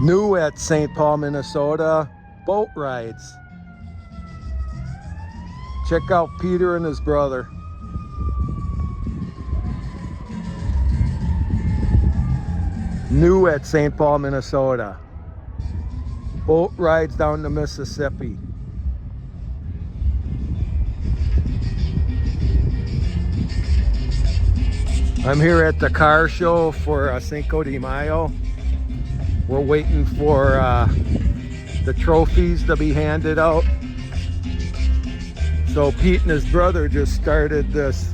New at St. Paul, Minnesota, boat rides. Check out Peter and his brother. New at St. Paul, Minnesota. Boat rides down the Mississippi. I'm here at the car show for Cinco de Mayo. We're waiting for the trophies to be handed out. So Pete and his brother just started this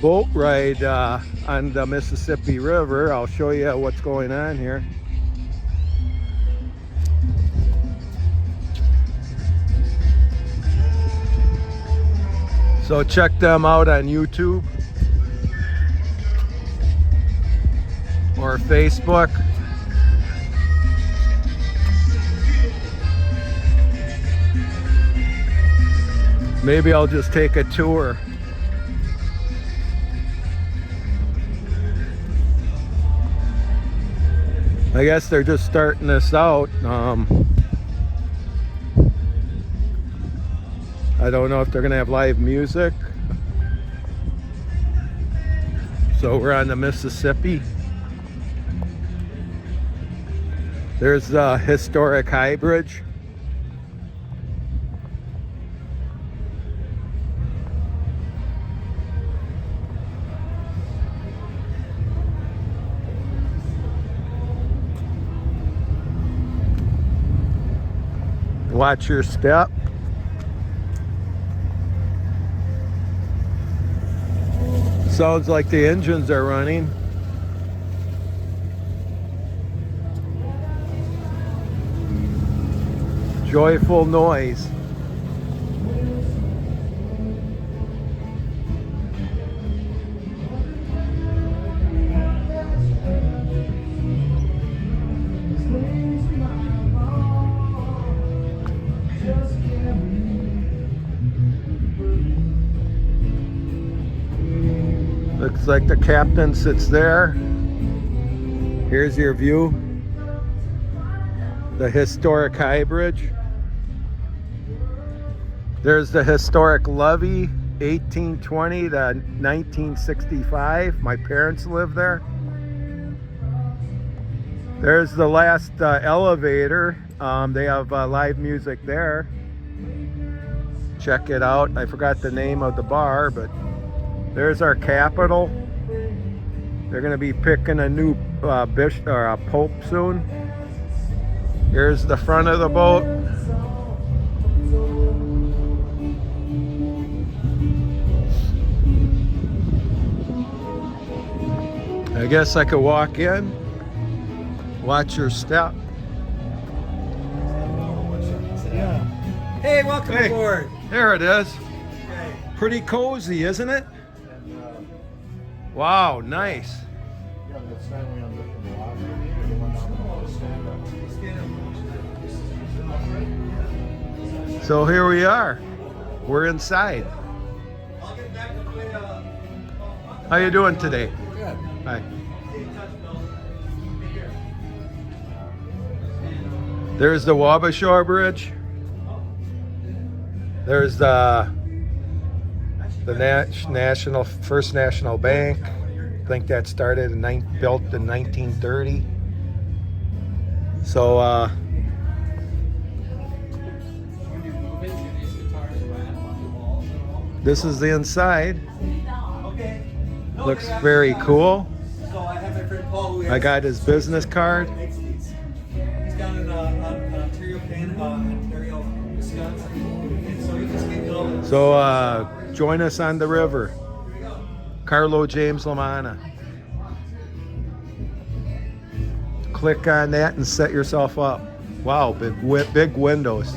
boat ride on the Mississippi River. I'll show you what's going on here. So check them out on YouTube or Facebook. Maybe I'll just take a tour. I guess they're just starting this out. I don't know if they're gonna have live music. So we're on the Mississippi. There's the historic High Bridge. Watch your step. Sounds like the engines are running. Joyful noise. Looks like the captain sits there. Here's your view. The historic High Bridge. There's the historic levee, 1820 to 1965. My parents lived there. There's the last elevator. They have live music there. Check it out. I forgot the name of the bar, but there's our Capitol. They're going to be picking a new bishop or a pope soon. Here's the front of the boat. I guess I could walk in. Watch your step. Yeah. Hey, welcome aboard. There it is. Okay. Pretty cozy, isn't it? Wow, nice. So here we are. We're inside. How you doing today? Good. Hi. There's the Wabasha Bridge. There's the National First National Bank. I think that started built in 1930. So this is the inside. Looks very cool. I got his business card. He's down in Ontario, Canada, Ontario, Wisconsin. So he just gave it all. So join us on the river. Carlo James Lamanna. Click on that and set yourself up. Wow, big windows.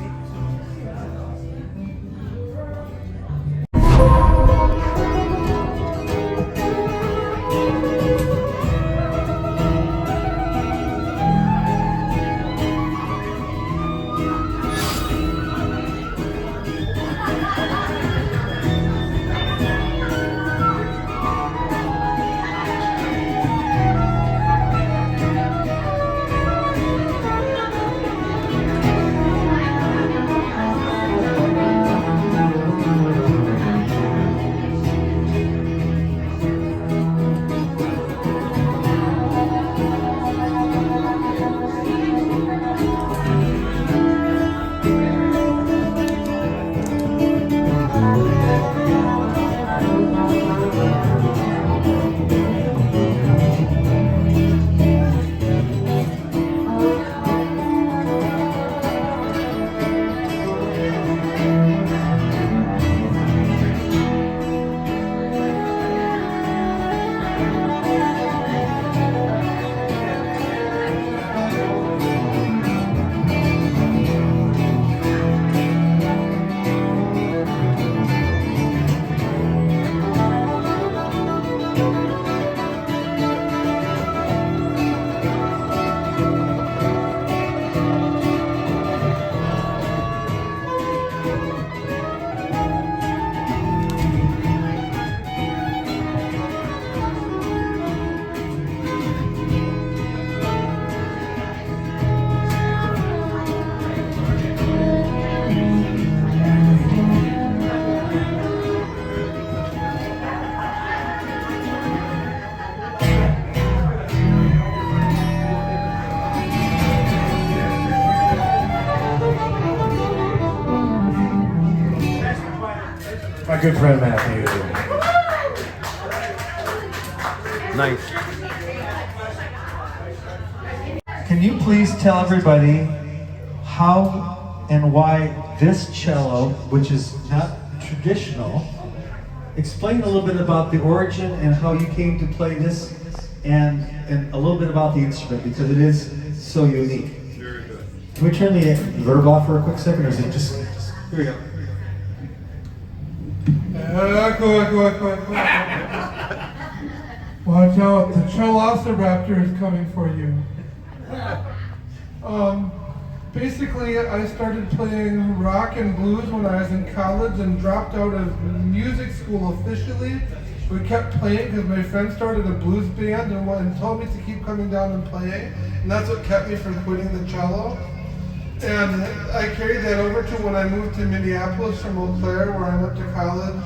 My good friend Matthew. Nice. Can you please tell everybody how and why this cello, which is not traditional, explain a little bit about the origin and how you came to play this, and a little bit about the instrument, because it is so unique. Very good. Can we turn the verb off for a quick second, or is it just here we go? Echo. Watch out, the Chelociraptor is coming for you. Basically, I started playing rock and blues when I was in college and dropped out of music school officially. We kept playing because my friend started a blues band and told me to keep coming down and playing. And that's what kept me from quitting the cello. And I carried that over to when I moved to Minneapolis from Eau Claire, where I went to college.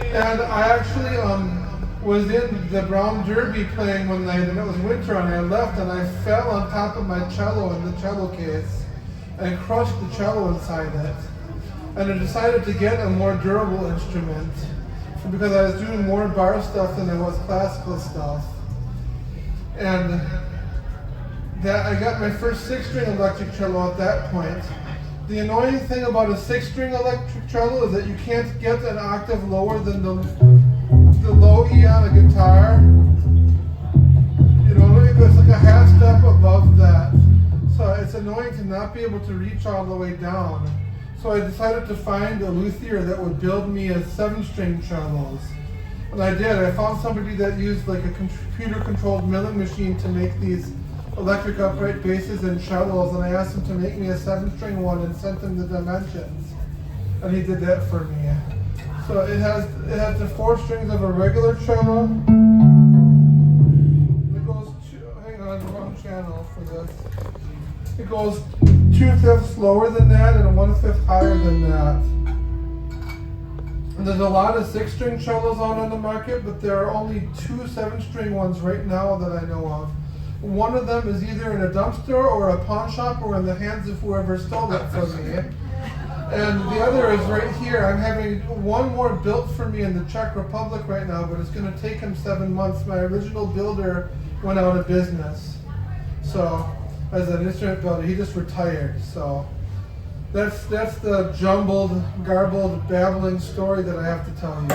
And I actually was in the Brown Derby playing one night, and it was winter, and I left, and I fell on top of my cello in the cello case and crushed the cello inside it. And I decided to get a more durable instrument because I was doing more bar stuff than I was classical stuff. And that I got my first 6-string electric cello at that point. The annoying thing about a 6-string electric cello is that you can't get an octave lower than the low E on a guitar. You know, it goes like a half step above that. So it's annoying to not be able to reach all the way down. So I decided to find a luthier that would build me a 7-string cellos. And I did. I found somebody that used like a computer-controlled milling machine to make these electric upright basses and cellos, and I asked him to make me a 7-string one and sent him the dimensions. And he did that for me. So it has the 4 strings of a regular cello. It goes hang on, wrong channel for this. It goes 2/5 lower than that and 1/5 higher than that. And there's a lot of 6-string cellos out on the market, but there are only 2 7-string ones right now that I know of. One of them is either in a dumpster or a pawn shop or in the hands of whoever stole it from me. And the other is right here. I'm having one more built for me in the Czech Republic right now, but it's going to take him 7 months. My original builder went out of business. So, as an instrument builder, he just retired. So, that's the jumbled, garbled, babbling story that I have to tell you.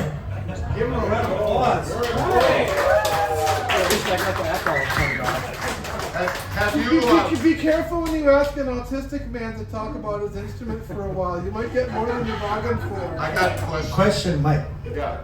Give him a round of applause. At least I got the echo turned off. Have you, Be careful when you ask an autistic man to talk about his instrument for a while. You might get more than you bargained for. I got a question. Question, Mike. Yeah.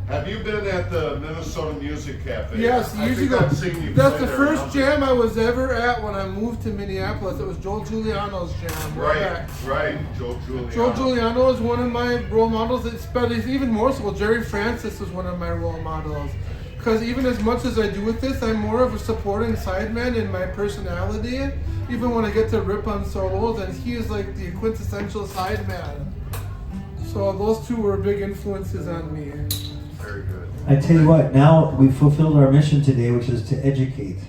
Have you been at the Minnesota Music Cafe? Yes, I years think ago. I've seen you That's play the there first a number- jam I was ever at when I moved to Minneapolis. It was Joe Giuliano's jam. Right, Joe Giuliano. Joe Giuliano is one of my role models. But it's even more so. Jerry Francis was one of my role models. Because even as much as I do with this, I'm more of a supporting sideman in my personality. Even when I get to rip on solos, and he is like the quintessential sideman. So those two were big influences on me. Very good. I tell you what, now we've fulfilled our mission today, which is to educate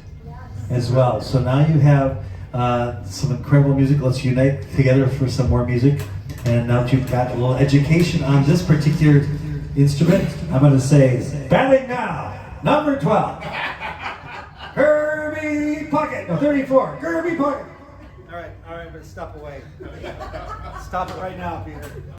as well. So now you have some incredible music. Let's unite together for some more music. And now that you've got a little education on this particular instrument, I'm going to say, batting now, number 12, Kirby Puckett. No, 34, Kirby Puckett. All right, but step away. Stop it right now, Peter.